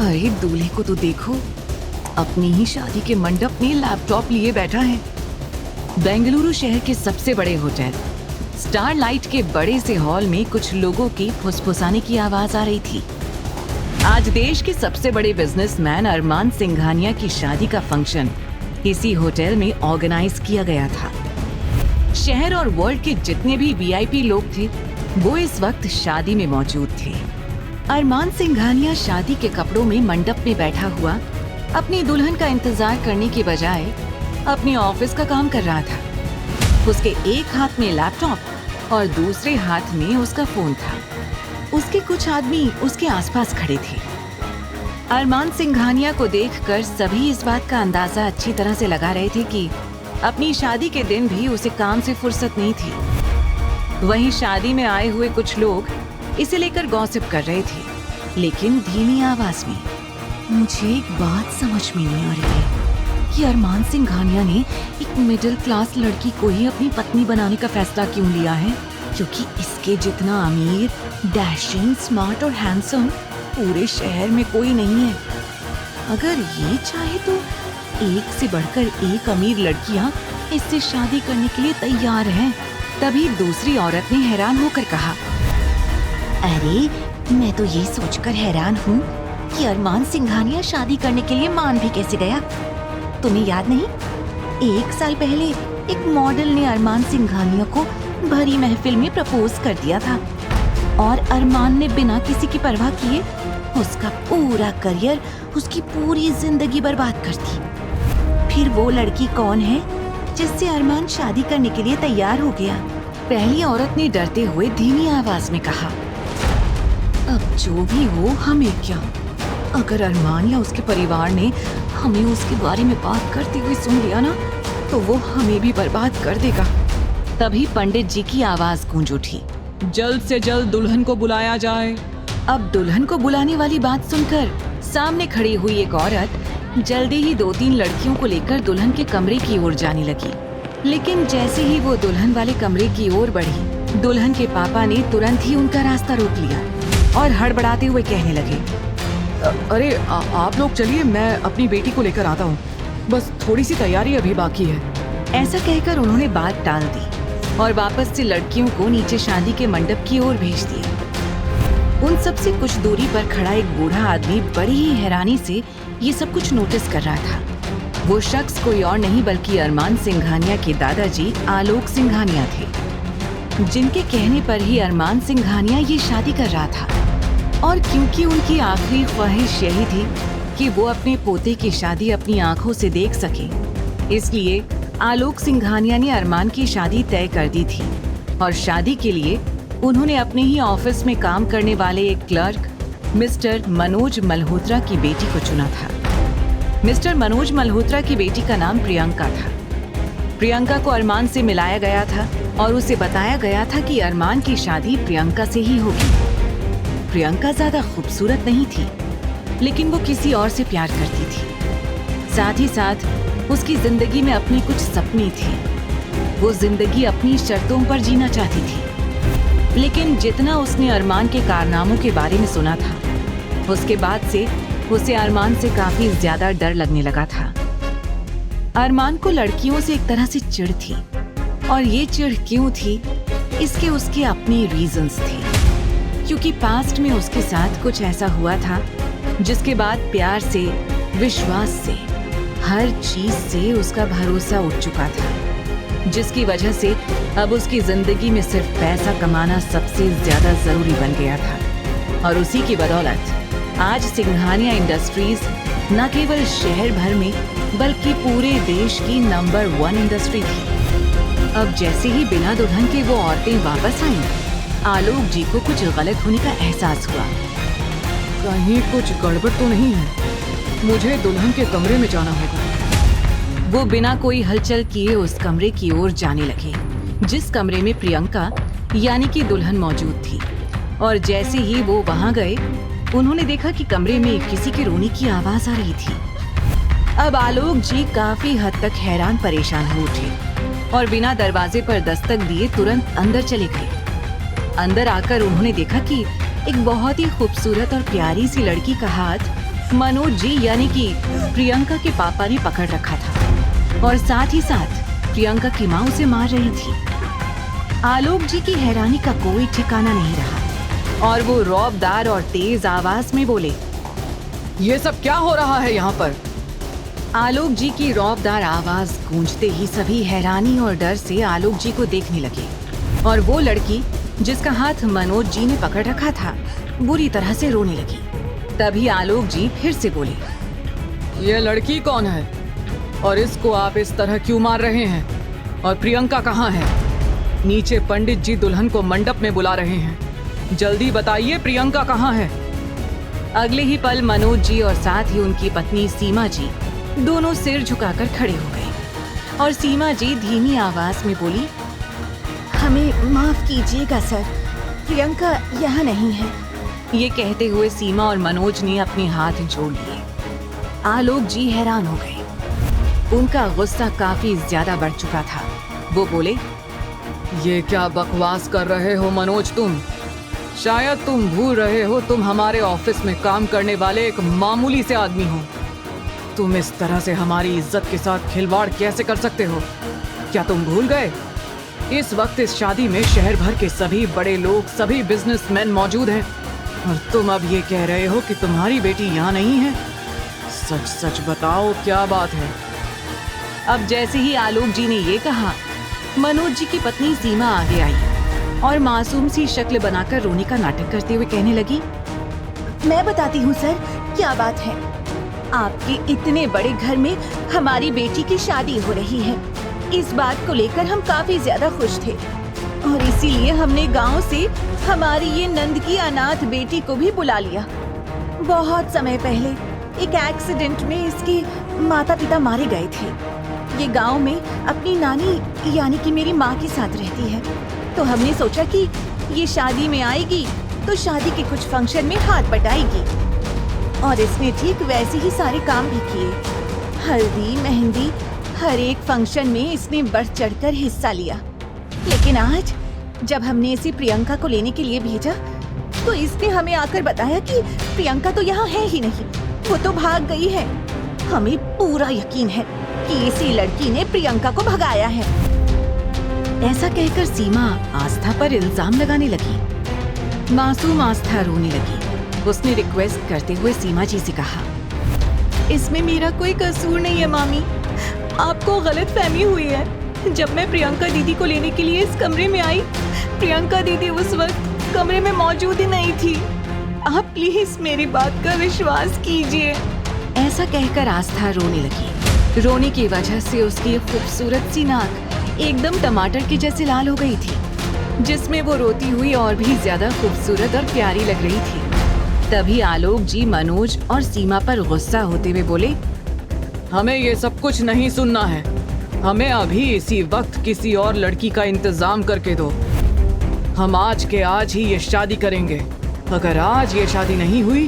अरे दूल्हे को तो देखो, अपनी ही शादी के मंडप में लैपटॉप लिए बैठा है। बेंगलुरु शहर के सबसे बड़े होटल स्टारलाइट के बड़े से हॉल में कुछ लोगों की फुसफुसाने की आवाज आ रही थी। आज देश के सबसे बड़े बिजनेसमैन अरमान सिंघानिया की शादी का फंक्शन इसी होटल में ऑर्गेनाइज किया गया था। शहर और वर्ल्ड के जितने भी वीआईपी लोग थे वो इस वक्त शादी में मौजूद थे। अरमान सिंघानिया शादी के कपड़ों में मंडप में बैठा हुआ अपनी दुल्हन का इंतजार करने के बजाय अपने ऑफिस का काम कर रहा था। उसके एक हाथ में लैपटॉप और दूसरे हाथ में उसका फोन था। उसके कुछ आदमी उसके आसपास खड़े थे। अरमान सिंघानिया को देखकर सभी इस बात का अंदाजा अच्छी तरह से लगा रहे थे कि अपनी शादी के दिन भी उसे काम से फुर्सत नहीं थी। वहीं शादी में आए हुए कुछ लोग इसे लेकर गॉसिप कर रहे थे, लेकिन धीमी आवाज में। मुझे एक बात समझ में नहीं आ रही है कि अरमान सिंघानिया ने एक मिडिल क्लास लड़की को ही अपनी पत्नी बनाने का फैसला क्यों लिया है, क्योंकि इसके जितना अमीर, डैशिंग, स्मार्ट और हैंडसम पूरे शहर में कोई नहीं है। अगर ये चाहे तो एक से बढ़कर एक अमीर लड़कियां इससे शादी करने के लिए तैयार हैं। तभी दूसरी औरत ने हैरान होकर कहा, अरे मैं तो ये सोचकर हैरान हूँ कि अरमान सिंघानिया शादी करने के लिए मान भी कैसे गया। तुम्हें याद नहीं, 1 साल पहले एक मॉडल ने अरमान सिंघानिया को भरी महफिल में प्रपोज कर दिया था और अरमान ने बिना किसी की परवाह किए उसका पूरा करियर, उसकी पूरी जिंदगी बर्बाद कर दी। फिर वो लड़की कौन है जिससे अरमान शादी करने के लिए तैयार हो गया? पहली औरत ने डरते हुए धीमी आवाज में कहा, अब जो भी हो हमें क्या, अगर अरमान या उसके परिवार ने हमें उसके बारे में बात करते हुए सुन लिया ना तो वो हमें भी बर्बाद कर देगा। तभी पंडित जी की आवाज गूंज उठी, जल्द से जल्द दुल्हन को बुलाया जाए। अब दुल्हन को बुलाने वाली बात सुनकर सामने खड़ी हुई एक औरत जल्दी ही 2-3 लड़कियों को लेकर दुल्हन के कमरे की ओर जाने लगी। लेकिन जैसे ही वो दुल्हन वाले कमरे की ओर बढ़ी, दुल्हन के पापा ने तुरंत ही उनका रास्ता रोक लिया और हड़बड़ाते हुए कहने लगे, अरे आप लोग चलिए, मैं अपनी बेटी को लेकर आता हूँ, बस थोड़ी सी तैयारी अभी बाकी है। ऐसा कहकर उन्होंने बात टाल दी और वापस से लड़कियों को नीचे शादी के मंडप की ओर भेज दिया। उन सबसे कुछ दूरी पर खड़ा एक बूढ़ा आदमी बड़ी ही हैरानी से ये सब कुछ नोटिस कर रहा था। वो शख्स कोई और नहीं बल्कि अरमान सिंघानिया के दादाजी आलोक सिंघानिया थे, जिनके कहने पर ही अरमान सिंघानिया ये शादी कर रहा था। और क्योंकि उनकी आखिरी ख्वाहिश यही थी कि वो अपने पोते की शादी अपनी आंखों से देख सके, इसलिए आलोक सिंघानिया ने अरमान की शादी तय कर दी थी। और शादी के लिए उन्होंने अपने ही ऑफिस में काम करने वाले एक क्लर्क मिस्टर मनोज मल्होत्रा की बेटी को चुना था। मिस्टर मनोज मल्होत्रा की बेटी का नाम प्रियंका था। प्रियंका को अरमान से मिलाया गया था और उसे बताया गया था कि अरमान की शादी प्रियंका से ही होगी। प्रियंका ज्यादा खूबसूरत नहीं थी, लेकिन वो किसी और से प्यार करती थी। साथ ही साथ उसकी जिंदगी में अपने कुछ सपने थे। वो जिंदगी अपनी शर्तों पर जीना चाहती थी। लेकिन जितना उसने अरमान के कारनामों के बारे में सुना था, उसके बाद से उसे अरमान से काफी ज्यादा डर लगने लगा था। अरमान को लड़कियों से एक तरह से चिढ़ थी, और ये चिढ़ क्यों थी, इसके उसके अपने रीजंस थे। क्योंकि पास्ट में उसके साथ कुछ ऐसा हुआ था जिसके बाद प्यार से, विश्वास से, हर चीज से उसका भरोसा उठ चुका था, जिसकी वजह से अब उसकी जिंदगी में सिर्फ पैसा कमाना सबसे ज्यादा जरूरी बन गया था। और उसी की बदौलत आज सिंघानिया इंडस्ट्रीज न केवल शहर भर में बल्कि पूरे देश की नंबर 1 इंडस्ट्री थी। अब जैसे ही बिना दुल्हन के वो औरतें वापस आईं, आलोक जी को कुछ गलत होने का एहसास हुआ। कहीं कुछ गड़बड़ तो नहीं है, मुझे दुल्हन के कमरे में जाना होगा। वो बिना कोई हलचल किए उस कमरे की ओर जाने लगे जिस कमरे में प्रियंका यानी कि दुल्हन मौजूद थी। और जैसे ही वो वहां गए, उन्होंने देखा कि कमरे में किसी के रोने की आवाज आ रही थी। अब आलोक जी काफी हद तक हैरान परेशान हो उठे और बिना दरवाजे पर दस्तक दिए तुरंत अंदर चले गए। अंदर आकर उन्होंने देखा कि एक बहुत ही खूबसूरत और प्यारी सी लड़की का हाथ मनोज जी यानी कि प्रियंका के पापा ने पकड़ रखा था और साथ ही साथ प्रियंका की माँ उसे मार रही थी। आलोक जी की हैरानी का कोई ठिकाना नहीं रहा और वो रौबदार और तेज आवाज में बोले, ये सब क्या हो रहा है यहाँ पर? आलोक जी की रौबदार आवाज गूंजते ही सभी हैरानी और डर से आलोक जी को देखने लगे और वो लड़की जिसका हाथ मनोज जी ने पकड़ रखा था बुरी तरह से रोने लगी। तभी आलोक जी फिर से बोले, ये लड़की कौन है और इसको आप इस तरह क्यों मार रहे हैं? और प्रियंका कहाँ है? नीचे पंडित जी दुल्हन को मंडप में बुला रहे हैं, जल्दी बताइए प्रियंका कहाँ है? अगले ही पल मनोज जी और साथ ही उनकी पत्नी सीमा जी दोनों सिर झुकाकर खड़े हो गए और सीमा जी धीमी आवाज में बोली, हमें माफ कीजिएगा सर, प्रियंका यहाँ नहीं है। ये कहते हुए सीमा और मनोज ने अपने हाथ जोड़ लिए। आलोक जी हैरान हो गए, उनका गुस्सा काफी ज्यादा बढ़ चुका था। वो बोले, ये क्या बकवास कर रहे हो मनोज तुम? शायद तुम भूल रहे हो तुम हमारे ऑफिस में काम करने वाले एक मामूली से आदमी हो। तुम इस तरह से हमारी इज्जत के साथ खिलवाड़ कैसे कर सकते हो? क्या तुम भूल गए? इस वक्त इस शादी में शहर भर के सभी बड़े लोग, सभी बिजनेसमैन मौजूद हैं और तुम अब ये कह रहे हो कि तुम्हारी बेटी यहाँ नहीं है? सच सच बताओ क्या बात है? अब जैसे ही आलोक जी ने ये कहा, मनोज जी की पत्नी सीमा आगे आई और मासूम सी शक्ल बनाकर रोने का नाटक करते हुए कहने लगी, मैं बताती हूँ सर, क्या बात है। आपके इतने बड़े घर में हमारी बेटी की शादी हो रही है। इस बात को लेकर हम काफी ज्यादा खुश थे और इसीलिए हमने गांव से हमारी ये नंद की अनाथ बेटी को भी बुला लिया। बहुत समय पहले एक एक्सीडेंट में इसके माता पिता मारे गए थे। ये गांव में अपनी नानी यानी कि मेरी माँ के साथ रहती है, तो हमने सोचा कि ये शादी में आएगी तो शादी के कुछ फंक्शन में हाथ बटाएगी और इसने ठीक वैसे ही सारे काम भी किए। हल्दी, मेहंदी, हर एक फंक्शन में इसने बढ़ चढ़कर हिस्सा लिया। लेकिन आज जब हमने इसे प्रियंका को लेने के लिए भेजा तो इसने हमें आकर बताया कि प्रियंका तो यहाँ है ही नहीं, वो तो भाग गई है। हमें पूरा यकीन है कि इसी लड़की ने प्रियंका को भगाया है। ऐसा कहकर सीमा आस्था पर इल्जाम लगाने लगी। मासूम आस्था रोने लगी। उसने रिक्वेस्ट करते हुए सीमा जी से कहा, इसमें मेरा कोई कसूर नहीं है मामी, आपको गलतफहमी हुई है। जब मैं प्रियंका दीदी को लेने के लिए इस कमरे में आई, प्रियंका दीदी उस वक्त कमरे में मौजूद ही नहीं थी। आप प्लीज मेरी बात का विश्वास कीजिए। ऐसा कहकर आस्था रोने लगी। रोने की वजह से उसकी खूबसूरत सी नाक एकदम टमाटर के जैसे लाल हो गई थी, जिसमें वो रोती हुई और भी ज्यादा खूबसूरत और प्यारी लग रही थी। तभी आलोक जी मनोज और सीमा पर गुस्सा होते हुए बोले, हमें ये सब कुछ नहीं सुनना है। हमें अभी इसी वक्त किसी और लड़की का इंतजाम करके दो। हम आज के आज ही ये शादी करेंगे। अगर आज ये शादी नहीं हुई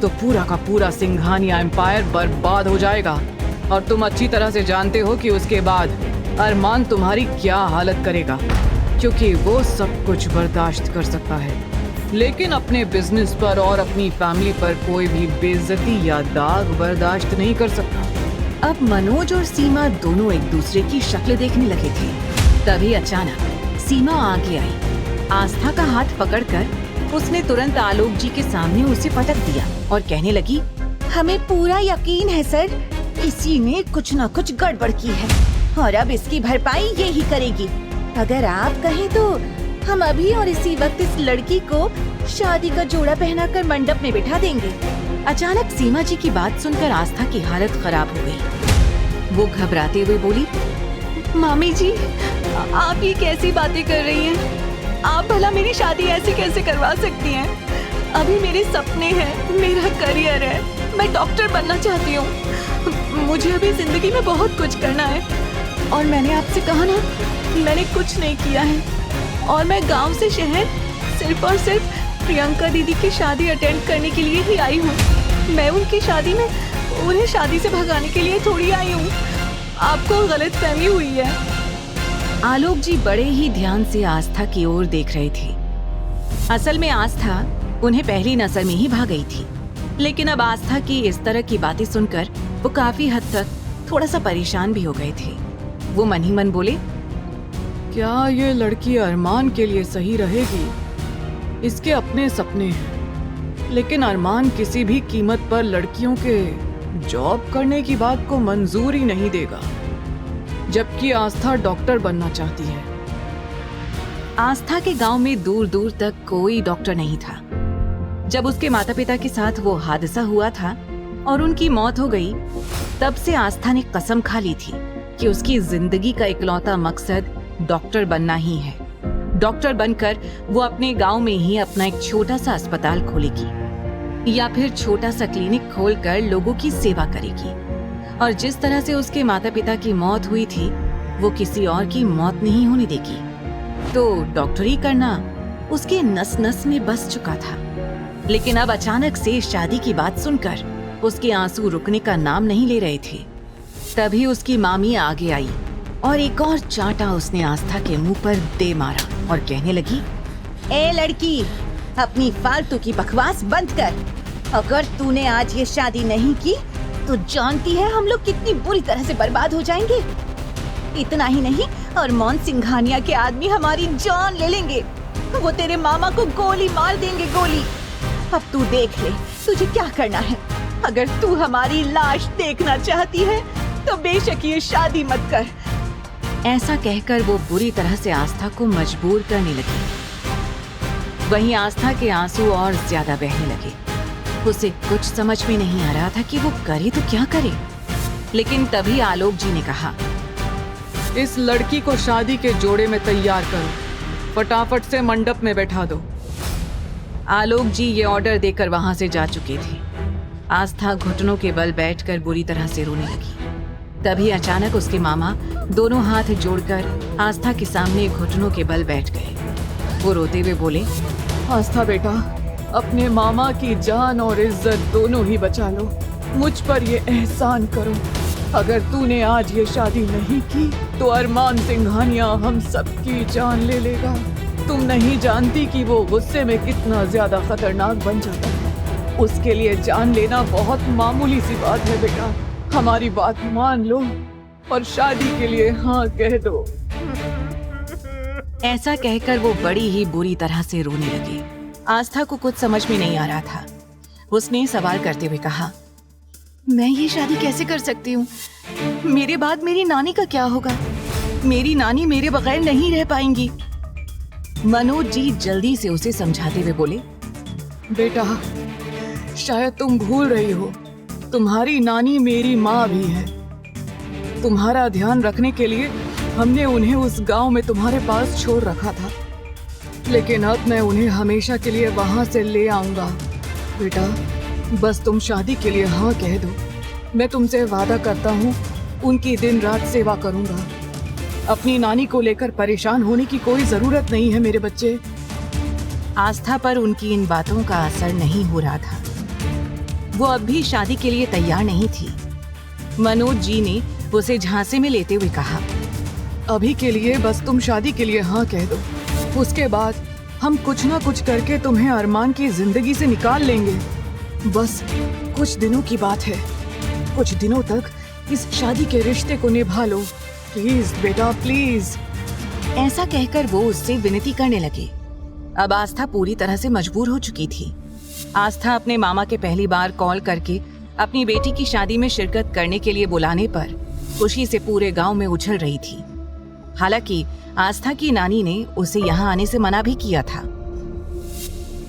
तो पूरा का पूरा सिंघानिया एम्पायर बर्बाद हो जाएगा और तुम अच्छी तरह से जानते हो कि उसके बाद अरमान तुम्हारी क्या हालत करेगा, क्योंकि वो सब कुछ बर्दाश्त कर सकता है लेकिन अपने बिजनेस पर और अपनी फैमिली पर कोई भी बेइज्जती या दाग बर्दाश्त नहीं कर सकता। अब मनोज और सीमा दोनों एक दूसरे की शक्ल देखने लगे थे। तभी अचानक सीमा आगे आई। आस्था का हाथ पकड़कर उसने तुरंत आलोक जी के सामने उसे पटक दिया और कहने लगी, हमें पूरा यकीन है सर, इसी ने कुछ न कुछ गड़बड़ की है और अब इसकी भरपाई ये ही करेगी। अगर आप कहें तो हम अभी और इसी वक्त इस लड़की को शादी का जोड़ा पहनाकर मंडप में बिठा देंगे। अचानक सीमा जी की बात सुनकर आस्था की हालत खराब हो गई। वो घबराते हुए बोली, मामी जी, आप ये कैसी बातें कर रही हैं? आप भला मेरी शादी ऐसे कैसे करवा सकती हैं? अभी मेरे सपने हैं, मेरा करियर है, मैं डॉक्टर बनना चाहती हूँ। मुझे अभी जिंदगी में बहुत कुछ करना है और मैंने आपसे कहा ना, मैंने कुछ नहीं किया है और मैं गांव से शहर सिर्फ और सिर्फ प्रियंका दीदी की शादी अटेंड करने के लिए ही आई हूँ। मैं उनकी शादी में उन्हें शादी से भगाने के लिए थोड़ी आई हूँ। आपको गलतफहमी हुई है। आलोक जी बड़े ही ध्यान से आस्था की ओर देख रहे थे। असल में आस्था उन्हें पहली नजर में ही भा गई थी। लेकिन अब आस्था की इस तरह की बातें सुनकर वो काफी हद तक थोड़ा सा परेशान भी हो गए थे। वो मन ही मन बोले, क्या ये लड़की अरमान के लिए सही रहेगी? इसके अपने सपने हैं, लेकिन अरमान किसी भी कीमत पर लड़कियों के जॉब करने की बात को मंजूरी नहीं देगा, जबकि आस्था डॉक्टर बनना चाहती है। आस्था के गांव में दूर दूर तक कोई डॉक्टर नहीं था। जब उसके माता पिता के साथ वो हादसा हुआ था और उनकी मौत हो गई, तब से आस्था ने कसम खा ली थी कि उसकी जिंदगी का इकलौता मकसद डॉक्टर बनना ही है। डॉक्टर बनकर वो अपने गांव में ही अपना एक छोटा सा अस्पताल खोलेगी या फिर छोटा सा क्लिनिक खोलकर लोगों की सेवा करेगी। और जिस तरह से उसके माता पिता की मौत हुई थी, वो किसी और की मौत नहीं होने देगी। तो डॉक्टरी करना उसके नस नस में बस चुका था। लेकिन अब अचानक से शादी की बात सुनकर उसके आंसू रुकने का नाम नहीं ले रहे थे। तभी उसकी मामी आगे आई और एक और चांटा उसने आस्था के मुंह पर दे मारा और कहने लगी, ए लड़की, अपनी फालतू की बकवास बंद कर। अगर तूने आज ये शादी नहीं की तो जानती है हम लोग कितनी बुरी तरह से बर्बाद हो जाएंगे। इतना ही नहीं, अरमान सिंघानिया के आदमी हमारी जान ले लेंगे। वो तेरे मामा को गोली मार देंगे, गोली। अब तू देख ले तुझे क्या करना है। अगर तू हमारी लाश देखना चाहती है तो बेशक ये शादी मत कर। ऐसा कहकर वो बुरी तरह से आस्था को मजबूर करने लगी। वहीं आस्था के आंसू और ज्यादा बहने लगे। उसे कुछ समझ में नहीं आ रहा था कि वो करे तो क्या करे। लेकिन तभी आलोक जी ने कहा, इस लड़की को शादी के जोड़े में तैयार करो, फटाफट से मंडप में बैठा दो। आलोक जी ये ऑर्डर देकर वहां से जा चुके थे। आस्था घुटनों के बल बैठकर बुरी तरह से रोने लगी। तभी अचानक उसके मामा दोनों हाथ जोड़कर आस्था के सामने घुटनों के बल बैठ गए। वो रोते हुए बोले, आस्था बेटा, अपने मामा की जान और इज्जत दोनों ही बचा लो। मुझ पर ये एहसान करो, अगर तूने आज ये शादी नहीं की तो अरमान सिंघानिया हम सबकी जान ले लेगा। तुम नहीं जानती कि वो गुस्से में कितना ज्यादा खतरनाक बन जाता है। उसके लिए जान लेना बहुत मामूली सी बात है बेटा। हमारी बात मान लो और शादी के लिए हाँ कह दो। ऐसा कहकर वो बड़ी ही बुरी तरह से रोने लगी। आस्था को कुछ समझ में नहीं आ रहा था। उसने सवाल करते हुए कहा, मैं ये शादी कैसे कर सकती हूँ? मेरे बाद मेरी नानी का क्या होगा? मेरी नानी मेरे बगैर नहीं रह पाएंगी। मनोज जी जल्दी से उसे समझाते हुए बोले, बेटा, शायद तुम भूल रही हो, तुम्हारी नानी मेरी माँ भी है। तुम्हारा ध्यान रखने के लिए हमने उन्हें उस गांव में तुम्हारे पास छोड़ रखा था, लेकिन अब मैं उन्हें हमेशा के लिए वहां से ले आऊंगा। बेटा, बस तुम शादी के लिए हाँ कह दो। मैं तुमसे वादा करता हूँ उनकी दिन रात सेवा करूंगा। अपनी नानी को लेकर परेशान होने की कोई जरूरत नहीं है मेरे बच्चे। आस्था पर उनकी इन बातों का असर नहीं हो रहा था। वो अब भी शादी के लिए तैयार नहीं थी। मनोज जी ने उसे झांसे में लेते हुए कहा, अभी के लिए बस तुम शादी के लिए हाँ कह दो, उसके बाद हम कुछ ना कुछ करके तुम्हें अरमान की जिंदगी से निकाल लेंगे। बस कुछ दिनों की बात है, कुछ दिनों तक इस शादी के रिश्ते को निभा लो, प्लीज बेटा, प्लीज। ऐसा कहकर वो उससे विनती करने लगे। अब आस्था पूरी तरह से मजबूर हो चुकी थी। आस्था अपने मामा के पहली बार कॉल करके अपनी बेटी की शादी में शिरकत करने के लिए बुलाने पर खुशी से पूरे गांव में उछल रही थी। हालांकि आस्था की नानी ने उसे यहाँ आने से मना भी किया था।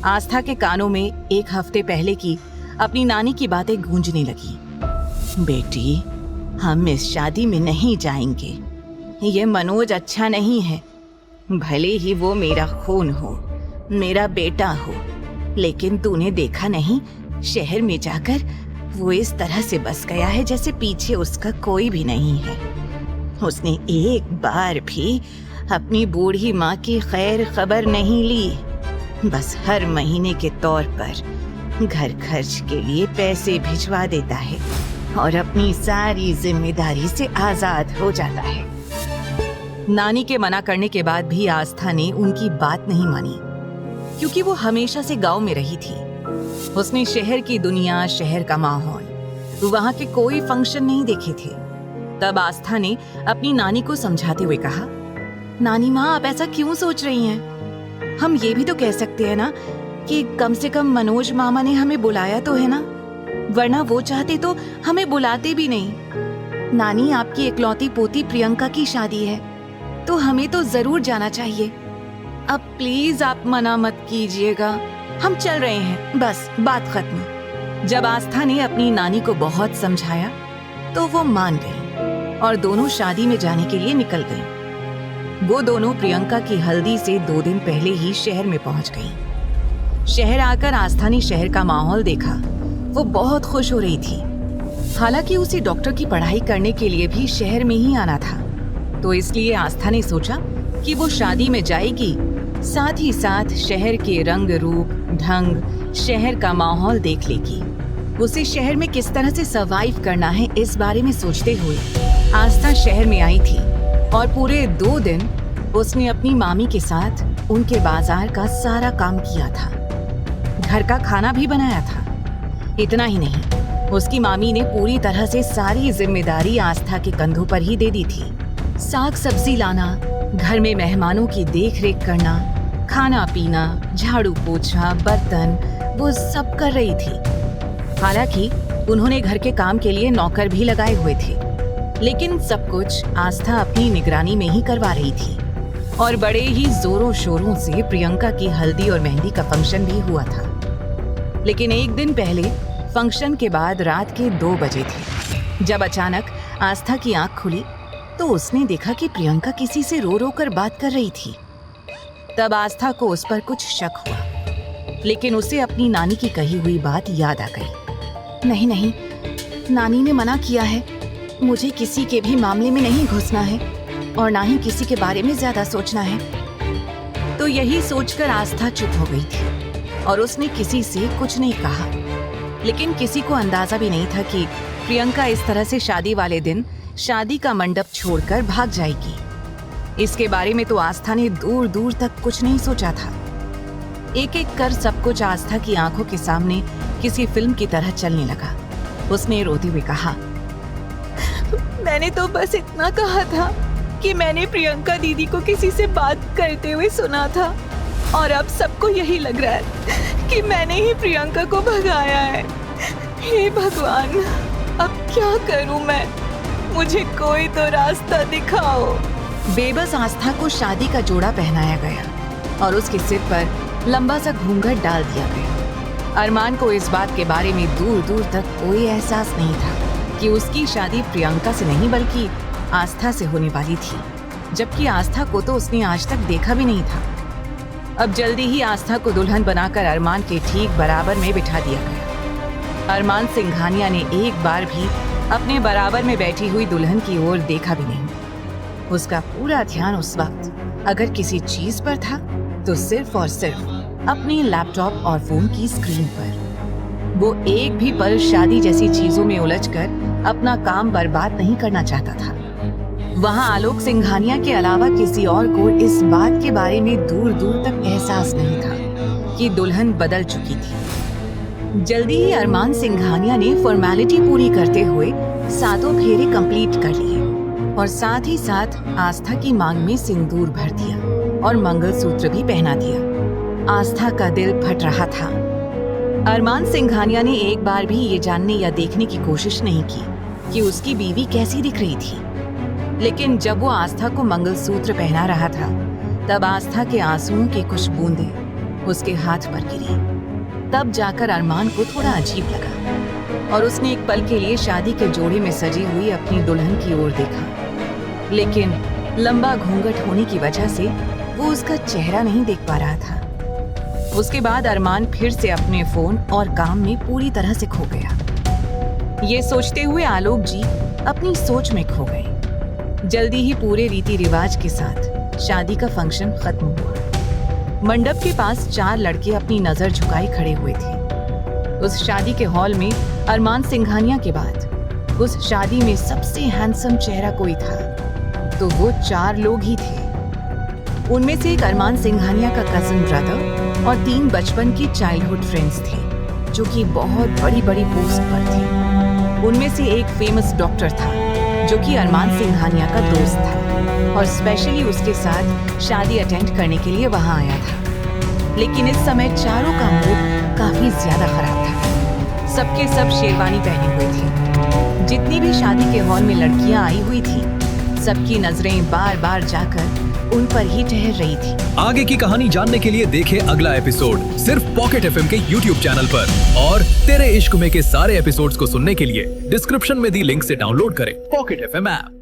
आस्था के कानों में एक हफ्ते पहले की अपनी नानी की बातें गूंजने लगी। बेटी, हम इस शादी में नहीं जाएंगे। ये मनोज अच्छा नहीं है। भले ही वो मेरा खून हो, मेरा बेटा हो, लेकिन तूने देखा नहीं, शहर में जाकर वो इस तरह से बस गया है जैसे पीछे उसका कोई भी नहीं है। उसने एक बार भी अपनी बूढ़ी माँ की खैर खबर नहीं ली। बस हर महीने के तौर पर घर खर्च के लिए पैसे भिजवा देता है और अपनी सारी जिम्मेदारी से आजाद हो जाता है। नानी के मना करने के बाद भी आस्था ने उनकी बात नहीं मानी, क्योंकि वो हमेशा से गांव में रही थी। उसने शहर की दुनिया, शहर का माहौल, वहाँ के कोई फंक्शन नहीं देखे थे। तब आस्था ने अपनी नानी को समझाते हुए कहा, नानी माँ, आप ऐसा क्यों सोच रही हैं? हम ये भी तो कह सकते हैं ना कि कम से कम मनोज मामा ने हमें बुलाया तो है ना, वरना वो चाहते तो हमें बुलाते भी नहीं। नानी, आपकी इकलौती पोती प्रियंका की शादी है तो हमें तो जरूर जाना चाहिए। अब प्लीज आप मना मत कीजिएगा, हम चल रहे हैं, बस बात खत्म। जब आस्था ने अपनी नानी को बहुत समझाया तो वो मान गई और दोनों शादी में जाने के लिए निकल गईं। वो दोनों प्रियंका की हल्दी से 2 दिन पहले ही शहर में पहुंच गईं। शहर आकर आस्था ने शहर का माहौल देखा। वो बहुत खुश हो रही थी। हालांकि उसे डॉक्टर की पढ़ाई करने के लिए भी शहर में ही आना था, तो इसलिए आस्था ने सोचा कि वो शादी में जाएगी, साथ ही साथ शहर के रंग रूप, ढंग, शहर का माहौल देख लेगी। उसे शहर में किस तरह से सर्वाइव करना है, इस बारे में सोचते हुए आस्था शहर में आई थी और पूरे 2 दिन उसने अपनी मामी के साथ उनके बाजार का सारा काम किया था। घर का खाना भी बनाया था। इतना ही नहीं, उसकी मामी ने पूरी तरह से सारी जिम्मेदारी आस्था के कंधों पर ही दे दी थी। साग सब्जी लाना, घर में मेहमानों की देख रेख करना, खाना पीना, झाड़ू पोछा, बर्तन, वो सब कर रही थी। हालांकि उन्होंने घर के काम के लिए नौकर भी लगाए हुए थे, लेकिन सब कुछ आस्था अपनी निगरानी में ही करवा रही थी। और बड़े ही जोरों शोरों से प्रियंका की हल्दी और मेहंदी का फंक्शन भी हुआ था। लेकिन एक दिन पहले फंक्शन के बाद रात के 2 बजे थे जब अचानक आस्था की आंख खुली तो उसने देखा कि प्रियंका किसी से रो रो कर बात कर रही थी। तब आस्था को उस पर कुछ शक हुआ, लेकिन उसे अपनी नानी की कही हुई बात याद आ गई। नहीं नहीं, नानी ने मना किया है, मुझे किसी के भी मामले में नहीं घुसना है और ना ही किसी के बारे में ज्यादा सोचना है। तो यही सोचकर आस्था चुप हो गई थी और उसने किसी से कुछ नहीं कहा। लेकिन किसी को अंदाजा भी नहीं था कि प्रियंका इस तरह से शादी वाले दिन शादी का मंडप छोड़कर भाग जाएगी। इसके बारे में तो आस्था ने दूर दूर तक कुछ नहीं सोचा था। एक एक कर सब कुछ आस्था की आंखों के सामने किसी फिल्म की तरह चलने लगा। उसने रोते हुए कहा, मैंने तो बस इतना कहा था कि मैंने प्रियंका दीदी को किसी से बात करते हुए सुना था और अब सबको यही लग रहा है कि मैंने ही प्रियंका को भगाया है। हे भगवान, अब क्या करूं मैं? मुझे कोई तो रास्ता दिखाओ। बेबस आस्था को शादी का जोड़ा पहनाया गया और उसके सिर पर लंबा सा घूंघट डाल दिया गया। अरमान को इस बात के बारे में दूर दूर तक कोई एहसास नहीं था कि उसकी शादी प्रियंका से नहीं बल्कि आस्था से होने वाली थी, जबकि आस्था को तो उसने आज तक देखा भी नहीं था। अब जल्दी ही आस्था को दुल्हन बनाकर अरमान के ठीक बराबर में बिठा दिया गया। अरमान सिंघानिया ने एक बार भी अपने बराबर में बैठी हुई दुल्हन की ओर देखा भी नहीं। उसका पूरा ध्यान उस वक्त अगर किसी चीज पर था तो सिर्फ और सिर्फ अपने लैपटॉप और फोन की स्क्रीन पर। वो एक भी पल शादी जैसी चीजों में उलझकर अपना काम बर्बाद नहीं करना चाहता था। वहाँ आलोक सिंघानिया के अलावा किसी और को इस बात के बारे में दूर दूर तक एहसास नहीं था कि दुल्हन बदल चुकी थी। जल्दी ही अरमान सिंघानिया ने फॉर्मेलिटी पूरी करते हुए 7 फेरे कंप्लीट कर लिए और साथ ही साथ आस्था की मांग में सिंदूर भर दिया और मंगलसूत्र भी पहना दिया। आस्था का दिल फट रहा था। अरमान सिंघानिया ने एक बार भी ये जानने या देखने की कोशिश नहीं की कि उसकी बीवी कैसी दिख रही थी, लेकिन जब वो आस्था को मंगलसूत्र पहना रहा था तब आस्था के आंसुओं की कुछ बूंदें उसके हाथ पर गिरी। तब जाकर अरमान को थोड़ा अजीब लगा और उसने एक पल के लिए शादी के जोड़े में सजी हुई अपनी दुल्हन की ओर देखा, लेकिन लंबा घूंघट होने की वजह से वो उसका चेहरा नहीं देख पा रहा था। उसके बाद अरमान फिर से अपने फोन और काम में पूरी तरह से खो गया। ये सोचते हुए आलोक जी अपनी सोच में खो गए। जल्दी ही पूरे रीति रिवाज के साथ शादी का फंक्शन खत्म हुआ। मंडप के पास 4 लड़के अपनी नजर झुकाए खड़े हुए थे। उस शादी के हॉल में अरमान सिंघानिया के बाद उस शादी में सबसे हैंडसम चेहरा कोई था तो वो 4 लोग ही थे। उनमें से एक अरमान सिंघानिया का कजिन ब्रदर और 3 बचपन के चाइल्डहुड फ्रेंड्स थे जो कि बहुत बड़ी बड़ी पोस्ट पर थे। उनमें से एक फेमस डॉक्टर था जो कि अरमान सिंघानिया का दोस्त था और स्पेशली उसके साथ शादी अटेंड करने के लिए वहां आया था। लेकिन इस समय चारों का मूड काफी ज्यादा खराब था। सबके सब शेरवानी पहने हुए थे। जितनी भी शादी के हॉल में लड़कियां आई हुई थी, सबकी नजरें बार बार जाकर उन पर ही ठहर रही थी। आगे की कहानी जानने के लिए देखें अगला एपिसोड सिर्फ पॉकेट एफएम के YouTube चैनल पर। और तेरे इश्क में के सारे एपिसोड्स को सुनने के लिए डिस्क्रिप्शन में दी लिंक से डाउनलोड करें पॉकेट एफएम ऐप।